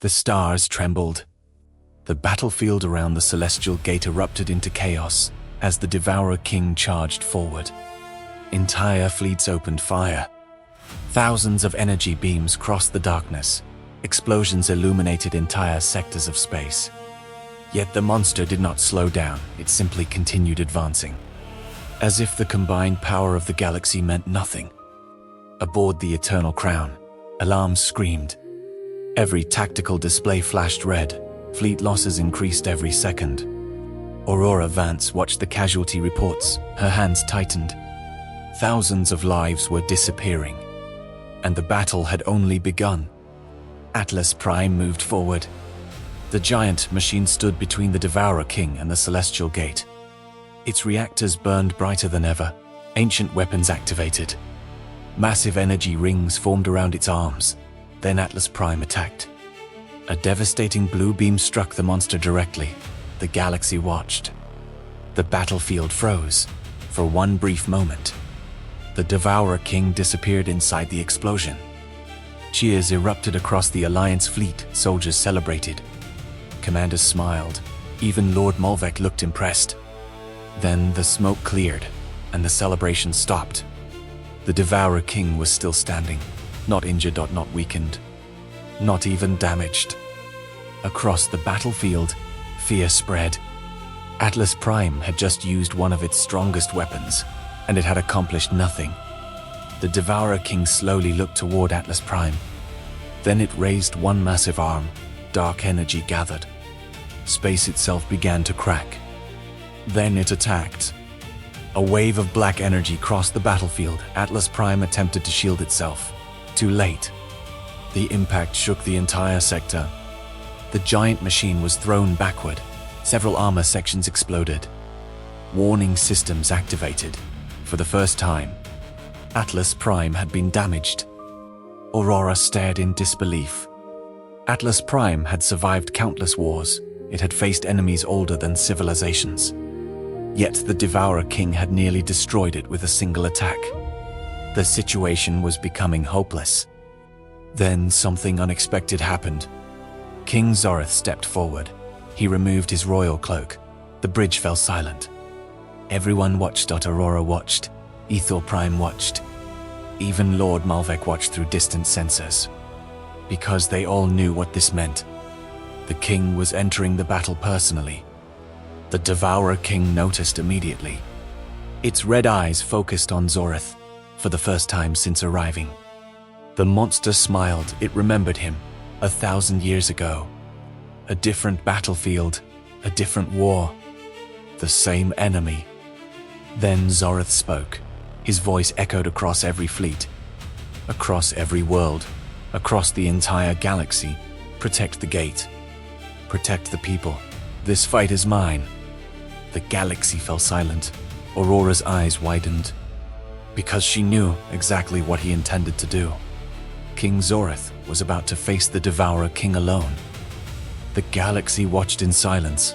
The stars trembled. The battlefield around the celestial gate erupted into chaos as the Devourer King charged forward. Entire fleets opened fire. Thousands of energy beams crossed the darkness. Explosions illuminated entire sectors of space. Yet the monster did not slow down, it simply continued advancing. As if the combined power of the galaxy meant nothing. Aboard the Eternal Crown, alarms screamed. Every tactical display flashed red. Fleet losses increased every second. Aurora Vance watched the casualty reports, her hands tightened. Thousands of lives were disappearing. And the battle had only begun. Atlas Prime moved forward. The giant machine stood between the Devourer King and the Celestial Gate. Its reactors burned brighter than ever, ancient weapons activated. Massive energy rings formed around its arms. Then Atlas Prime attacked. A devastating blue beam struck the monster directly. The galaxy watched. The battlefield froze. For one brief moment, the Devourer King disappeared inside the explosion. Cheers erupted across the Alliance fleet, soldiers celebrated. Commanders smiled. Even Lord Malvek looked impressed. Then the smoke cleared, and the celebration stopped. The Devourer King was still standing, not injured or not weakened, not even damaged. Across the battlefield, fear spread. Atlas Prime had just used one of its strongest weapons, and it had accomplished nothing. The Devourer King slowly looked toward Atlas Prime. Then it raised one massive arm. Dark energy gathered. Space itself began to crack. Then it attacked. A wave of black energy crossed the battlefield. Atlas Prime attempted to shield itself. Too late. The impact shook the entire sector. The giant machine was thrown backward. Several armor sections exploded. Warning systems activated. For the first time, Atlas Prime had been damaged. Aurora stared in disbelief. Atlas Prime had survived countless wars. It had faced enemies older than civilizations. Yet the Devourer King had nearly destroyed it with a single attack. The situation was becoming hopeless. Then something unexpected happened. King Zorath stepped forward. He removed his royal cloak. The bridge fell silent. Everyone watched. Aurora watched. Aethor Prime watched. Even Lord Malvek watched through distant sensors. Because they all knew what this meant. The king was entering the battle personally. The Devourer King noticed immediately. Its red eyes focused on Zorath, for the first time since arriving. The monster smiled. It remembered him, 1,000 years ago. A different battlefield, a different war, the same enemy. Then Zorath spoke. His voice echoed across every fleet, across every world, across the entire galaxy. Protect the gate. Protect the people. This fight is mine. The galaxy fell silent. Aurora's eyes widened, because she knew exactly what he intended to do. King Zorath was about to face the Devourer King alone. The galaxy watched in silence.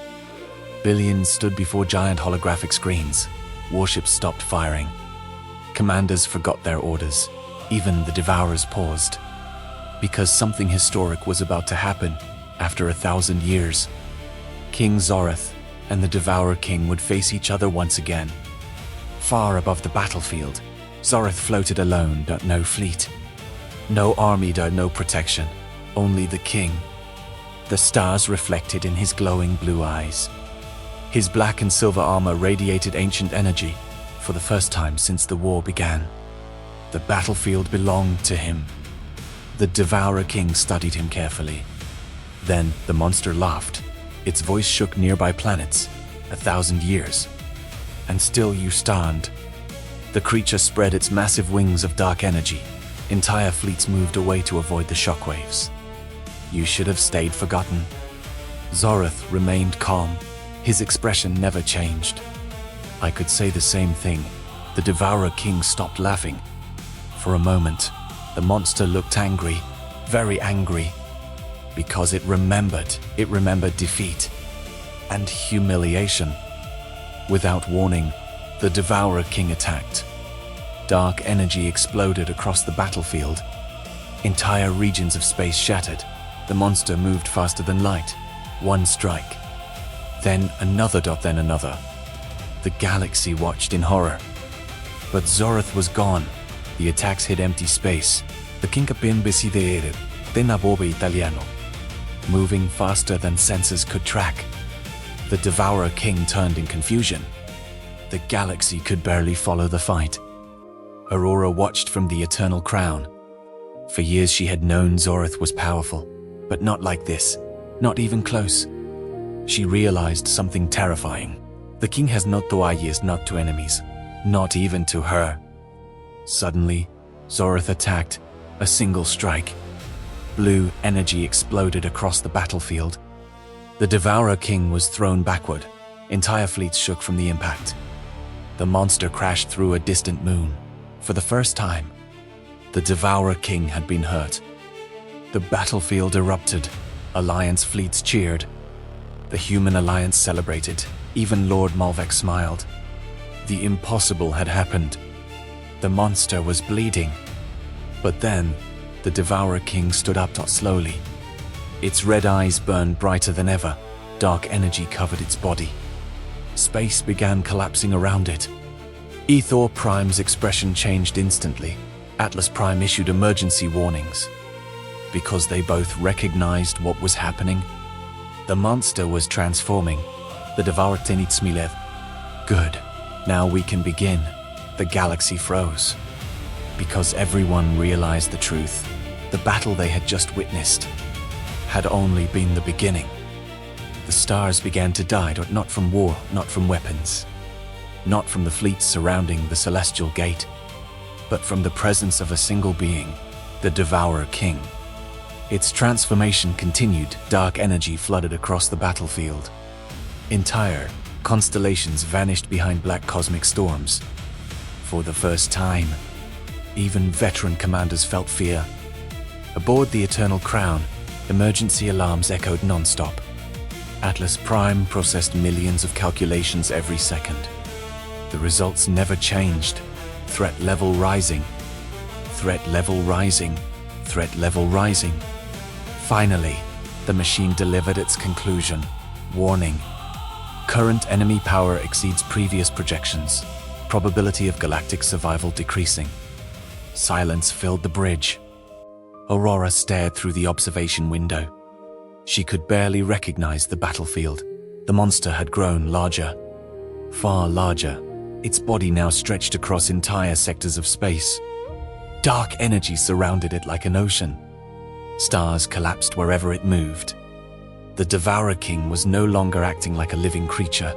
Billions stood before giant holographic screens. Warships stopped firing. Commanders forgot their orders. Even the Devourers paused. Because something historic was about to happen after 1,000 years. King Zorath and the Devourer King would face each other once again. Far above the battlefield, Zorath floated alone, no fleet. No army, no protection. Only the king. The stars reflected in his glowing blue eyes. His black and silver armor radiated ancient energy for the first time since the war began. The battlefield belonged to him. The Devourer King studied him carefully. Then the monster laughed. Its voice shook nearby planets. 1,000 years. And still you stand. The creature spread its massive wings of dark energy. Entire fleets moved away to avoid the shockwaves. You should have stayed forgotten. Zorath remained calm. His expression never changed. I could say the same thing. The Devourer King stopped laughing. For a moment, the monster looked angry, very angry, because it remembered defeat and humiliation. Without warning, the Devourer King attacked. Dark energy exploded across the battlefield. Entire regions of space shattered. The monster moved faster than light. One strike. Then another dot, then another. The galaxy watched in horror. But Zorath was gone. The attacks hit empty space. The king capin decidere, tenabove italiano. Moving faster than senses could track. The Devourer King turned in confusion. The galaxy could barely follow the fight. Aurora watched from the eternal crown. For years she had known Zorath was powerful, but not like this, not even close. She realized something terrifying. The king has not to allies, not to enemies, not even to her. Suddenly, Zorath attacked, a single strike. Blue energy exploded across the battlefield. The Devourer King was thrown backward. Entire fleets shook from the impact. The monster crashed through a distant moon. For the first time, the Devourer King had been hurt. The battlefield erupted. Alliance fleets cheered. The human alliance celebrated. Even Lord Malvek smiled. The impossible had happened. The monster was bleeding. But then, the Devourer King stood up slowly. Its red eyes burned brighter than ever. Dark energy covered its body. Space began collapsing around it. Aethor Prime's expression changed instantly. Atlas Prime issued emergency warnings. Because they both recognized what was happening. The monster was transforming. The Devourer Tenitsmilev. Good. Now we can begin. The galaxy froze. Because everyone realized the truth. The battle they had just witnessed had only been the beginning. The stars began to die, not from war, not from weapons, not from the fleets surrounding the celestial gate, but from the presence of a single being, the Devourer King. Its transformation continued. Dark energy flooded across the battlefield. Entire constellations vanished behind black cosmic storms. For the first time, even veteran commanders felt fear. Aboard the Eternal Crown, emergency alarms echoed non-stop. Atlas Prime processed millions of calculations every second. The results never changed. Threat level rising. Threat level rising. Threat level rising. Finally, the machine delivered its conclusion. Warning. Current enemy power exceeds previous projections. Probability of galactic survival decreasing. Silence filled the bridge. Aurora stared through the observation window. She could barely recognize the battlefield. The monster had grown larger. Far larger. Its body now stretched across entire sectors of space. Dark energy surrounded it like an ocean. Stars collapsed wherever it moved. The Devourer King was no longer acting like a living creature.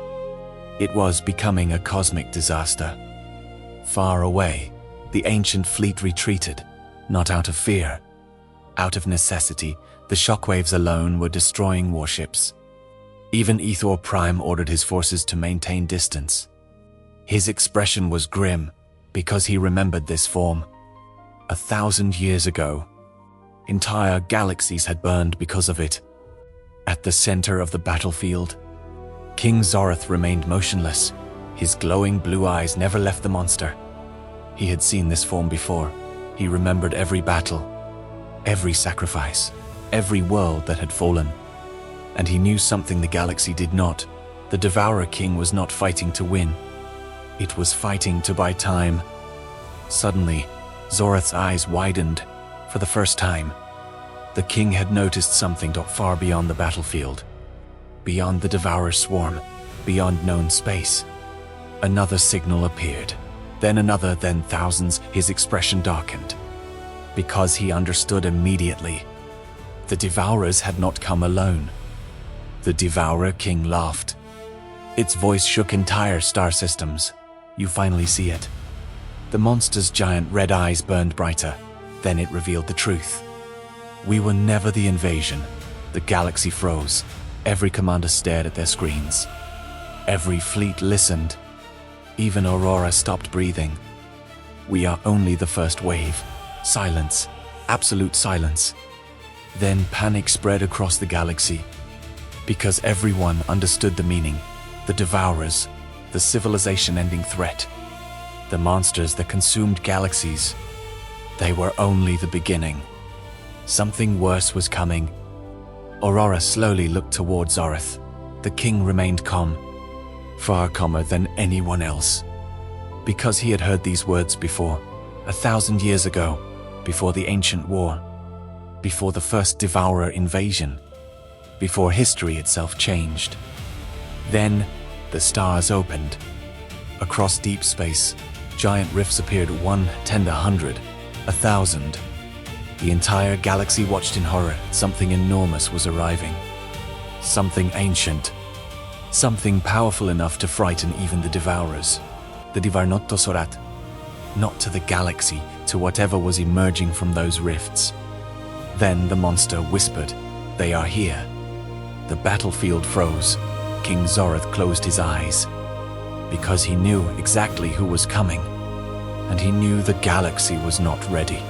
It was becoming a cosmic disaster. Far away, the ancient fleet retreated, not out of fear. Out of necessity, the shockwaves alone were destroying warships. Even Aethor Prime ordered his forces to maintain distance. His expression was grim, because he remembered this form. 1,000 years ago, entire galaxies had burned because of it. At the center of the battlefield, King Zorath remained motionless. His glowing blue eyes never left the monster. He had seen this form before. He remembered every battle, every sacrifice, every world that had fallen. And he knew something the galaxy did not. The Devourer King was not fighting to win. It was fighting to buy time. Suddenly, Zorath's eyes widened. For the first time, the king had noticed something far beyond the battlefield. Beyond the Devourer swarm, beyond known space. Another signal appeared. Then another, then thousands. His expression darkened. Because he understood immediately. The Devourers had not come alone. The Devourer King laughed. Its voice shook entire star systems. You finally see it. The monster's giant red eyes burned brighter. Then it revealed the truth. We were never the invasion. The galaxy froze. Every commander stared at their screens. Every fleet listened. Even Aurora stopped breathing. We are only the first wave. Silence. Absolute silence. Then panic spread across the galaxy. Because everyone understood the meaning. The Devourers, the civilization-ending threat. The monsters that consumed galaxies. They were only the beginning. Something worse was coming. Aurora slowly looked toward Zorath. The king remained calm, far calmer than anyone else. Because he had heard these words before, 1,000 years ago, before the ancient war, before the first Devourer invasion, before history itself changed. Then, the stars opened. Across deep space, giant rifts appeared, 1, 10 to 100, 1,000. The entire galaxy watched in horror. Something enormous was arriving. Something ancient. Something powerful enough to frighten even the Devourers. The Devourers not to Zorath, not to the galaxy, to whatever was emerging from those rifts. Then the monster whispered, "They are here." The battlefield froze. King Zorath closed his eyes, because he knew exactly who was coming, and he knew the galaxy was not ready.